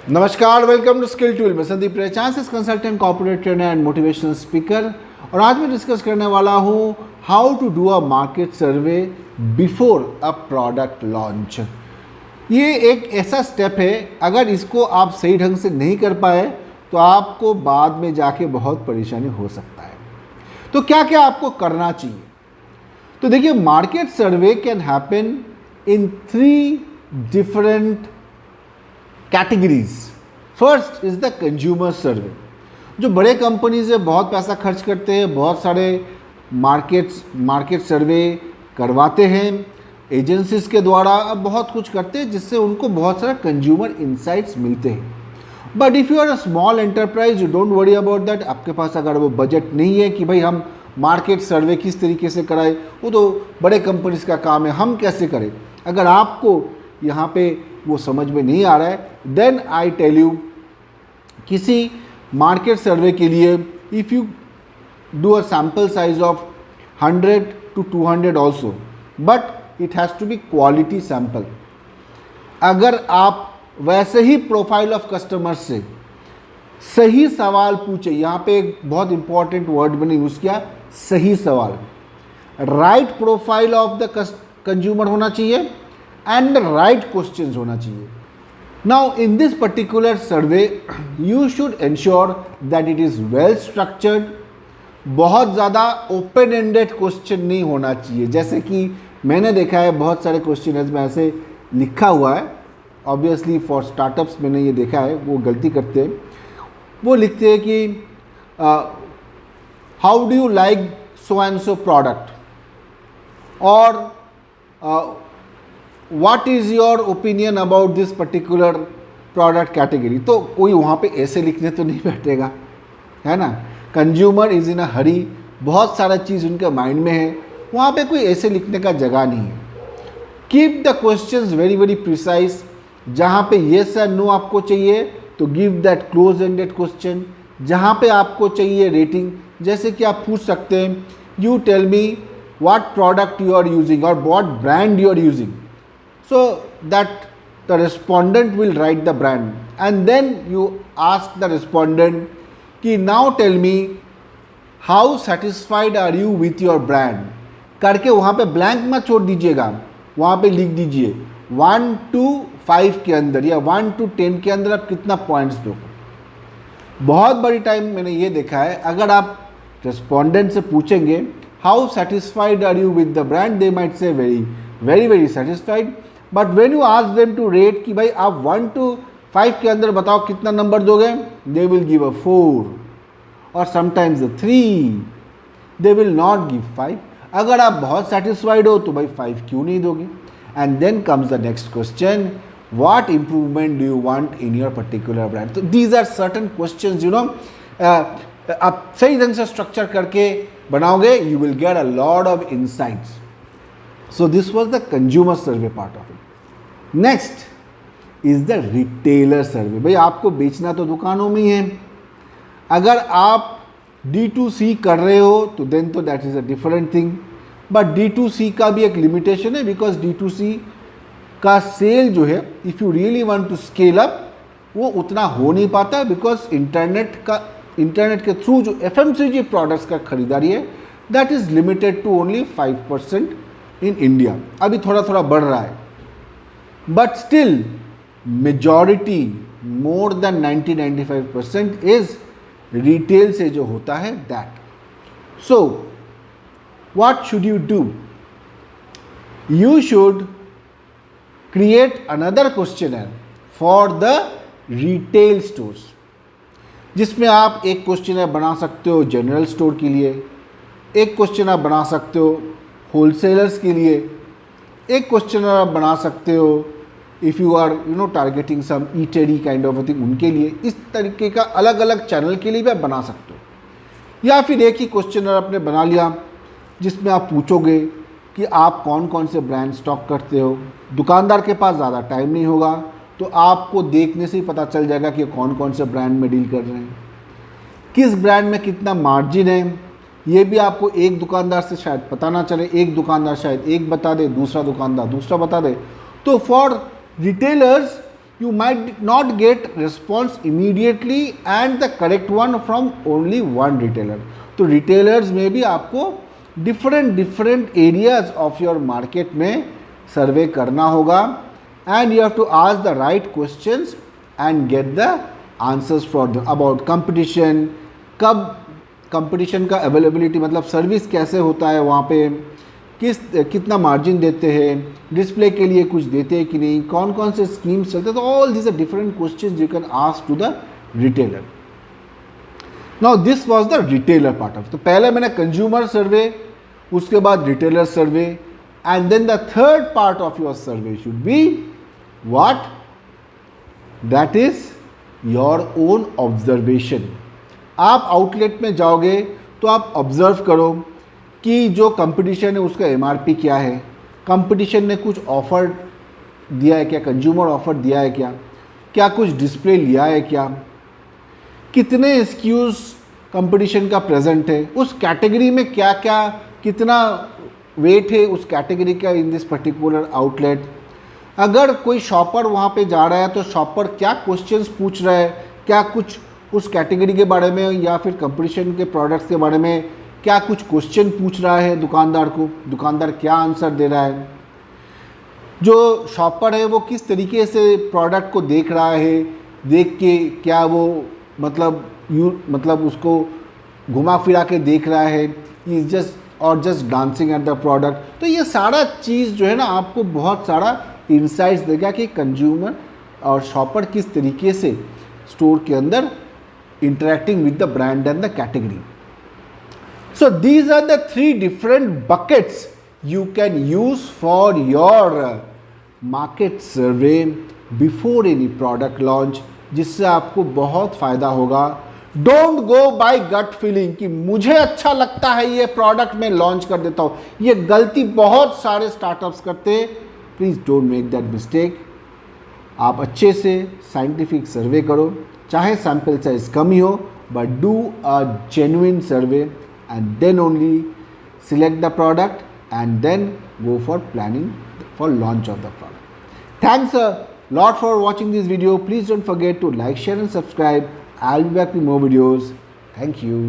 नमस्कार, welcome to skill tool. मैं Sandeep Ray, chances consultant, corporate trainer and motivational speaker. और आज मैं डिस्कस करने वाला हूँ how to do a market survey before a product launch. ये एक ऐसा स्टेप है, अगर इसको आप सही ढंग से नहीं कर पाए तो आपको बाद में जाके बहुत परेशानी हो सकता है। तो क्या क्या आपको करना चाहिए? तो देखिए, market survey can happen in 3 different categories. First is the consumer survey. जो बड़े कंपनीज है, बहुत पैसा खर्च करते हैं, बहुत सारे मार्केट सर्वे करवाते हैं एजेंसीज के द्वारा, अब बहुत कुछ करते हैं जिससे उनको बहुत सारा कंज्यूमर इंसाइट्स मिलते हैं। But if you are a small enterprise, you don't worry about that. आपके पास अगर वो बजट नहीं है कि भाई हम मार्केट सर्वे किस तरीके से कराएं, वो तो बड़े कंपनीज का काम है, हम कैसे करें। अगर आपको यहाँ पे वो समझ में नहीं आ रहा है, देन आई टेल यू, किसी मार्केट सर्वे के लिए if you do a sample size of 100 to 200 also, but it has to be quality sample. अगर आप वैसे ही प्रोफाइल ऑफ कस्टमर से सही सवाल पूछे, यहाँ पे एक बहुत इंपॉर्टेंट वर्ड मैंने यूज़ किया, सही सवाल। Right profile of the consumer होना चाहिए and the right questions होना चाहिए. Now in this particular survey you should ensure that it is well structured. बहुत ज़्यादा ओपन एंडेड क्वेश्चन नहीं होना चाहिए। जैसे कि मैंने देखा है बहुत सारे क्वेश्चन में ऐसे लिखा हुआ है, ऑब्वियसली फॉर स्टार्टअप्स मैंने ये देखा है, वो गलती करते हैं। वो लिखते हैं कि how do you like so and so product, और What is your opinion about this particular product category? तो कोई वहाँ पे ऐसे लिखने तो नहीं बैठेगा, है ना। कंज्यूमर इज़ इन अ हरी, बहुत सारा चीज़ उनके माइंड में है, वहाँ पे कोई ऐसे लिखने का जगह नहीं है। Keep the questions very very precise. जहाँ पे येस या नो आपको चाहिए तो give that close ended question. जहाँ पे आपको चाहिए रेटिंग, जैसे कि आप पूछ सकते हैं, you tell me what product you are using और what brand you are using, so that the respondent will write the brand, and then you ask the respondent कि now tell me how satisfied are you with your brand करके वहाँ पे blank मत छोड़ दीजिएगा, वहाँ पे लिख दीजिए 1 to 5 के अंदर या 1 to 10 के अंदर आप कितना पॉइंट्स दोगे। बहुत बड़ी टाइम मैंने ये देखा है, अगर आप रिस्पोंडेंट से पूछेंगे how satisfied are you with the brand, they might say very very very satisfied. But when you ask them to rate कि भाई आप 1 to 5 के अंदर बताओ कितना नंबर दोगे, दे विल गिव अ 4 और sometimes 3, they will not give 5। अगर आप बहुत सेटिस्फाइड हो तो भाई 5 क्यों नहीं दोगे। And then comes the next question, what improvement do you want in your particular brand. तो these are certain questions, you know, आप सही ढंग से स्ट्रक्चर करके बनाओगे, you will get a lot of insights. So this was the consumer survey part of it. Next is the retailer survey. भाई आपको बेचना तो दुकानों में ही है। अगर आप D2C कर रहे हो तो देन तो that is a different thing, but D2C का भी एक लिमिटेशन है, बिकॉज D2C का सेल जो है, if you really want to scale up, वो उतना हो नहीं पाता है, बिकॉज इंटरनेट के थ्रू जो FMCG प्रोडक्ट्स का खरीदारी है, that is limited to only 5% in India. अभी थोड़ा थोड़ा बढ़ रहा है, but still majority more than 90-95% is retail से जो होता है that. So what should you do? You should create another questionnaire for the retail stores, जिसमें आप एक क्वेश्चनर बना सकते हो जनरल स्टोर के लिए, एक क्वेश्चनर बना सकते हो होलसेलर्स के लिए, एक क्वेश्चन आप बना सकते हो if you are targeting some eatery kind of thing, उनके लिए। इस तरीके का अलग अलग चैनल के लिए भी आप बना सकते हो। या फिर एक ही क्वेश्चन आपने बना लिया जिसमें आप पूछोगे कि आप कौन कौन से ब्रांड स्टॉक करते हो। दुकानदार के पास ज़्यादा टाइम नहीं होगा, तो आपको देखने से ही पता चल जाएगा कि कौन कौन से ब्रांड में डील कर रहे हैं, किस ब्रांड में कितना मार्जिन है। ये भी आपको एक दुकानदार से शायद पता ना चले, एक दुकानदार शायद एक बता दे, दूसरा दुकानदार दूसरा बता दे। तो for retailers you might not get response immediately and the correct one from only one retailer. तो retailers में भी आपको different areas of your market में survey करना होगा and you have to ask the right questions and get the answers for them about competition. कब competition का availability मतलब सर्विस कैसे होता है वहाँ पे, कितना मार्जिन देते हैं, डिस्प्ले के लिए कुछ देते हैं कि नहीं, कौन कौन से स्कीम्स चलते हैं. तो all this are different questions you can ask to the retailer. Now this was the retailer part of. तो पहले मैंने कंज्यूमर सर्वे, उसके बाद retailer survey, and then the third part of your survey should be what, that is your own observation. आप outlet में जाओगे तो आप ऑब्जर्व करो कि जो कंपटीशन है उसका एमआरपी क्या है, कंपटीशन ने कुछ ऑफ़र दिया है क्या, कंज्यूमर ऑफ़र दिया है क्या, क्या कुछ डिस्प्ले लिया है क्या, कितने SKUs कंपटीशन का प्रेजेंट है, उस कैटेगरी में क्या क्या कितना वेट है उस कैटेगरी का इन दिस पर्टिकुलर आउटलेट. अगर कोई शॉपर वहाँ पे जा रहा है तो शॉपर क्या क्वेश्चंस पूछ रहा है, क्या कुछ उस कैटेगरी के बारे में या फिर कंपटीशन के प्रोडक्ट्स के बारे में क्या कुछ क्वेश्चन पूछ रहा है दुकानदार को, दुकानदार क्या आंसर दे रहा है, जो शॉपर है वो किस तरीके से प्रोडक्ट को देख रहा है, देख के क्या वो मतलब उसको घुमा फिरा के देख रहा है, is just dancing at the product. तो ये सारा चीज़ जो है ना आपको बहुत सारा इंसाइट्स देगा कि कंज्यूमर और शॉपर किस तरीके से स्टोर के अंदर interacting with the brand and the category. So these are the three different buckets you can use for your market survey before any product launch, जिससे आपको बहुत फ़ायदा होगा. Don't go by gut feeling कि मुझे अच्छा लगता है ये प्रोडक्ट मैं लॉन्च कर देता हूँ. ये गलती बहुत सारे स्टार्टअप्स करते हैं. Please don't make that mistake. आप अच्छे से साइंटिफिक सर्वे करो, चाहे सैम्पल साइज कम ही हो, but do a genuine survey and then only select the product and then go for planning for launch of the product. Thanks a lot for watching this video. Please don't forget to like, share and subscribe. I'll be back with more videos. Thank you.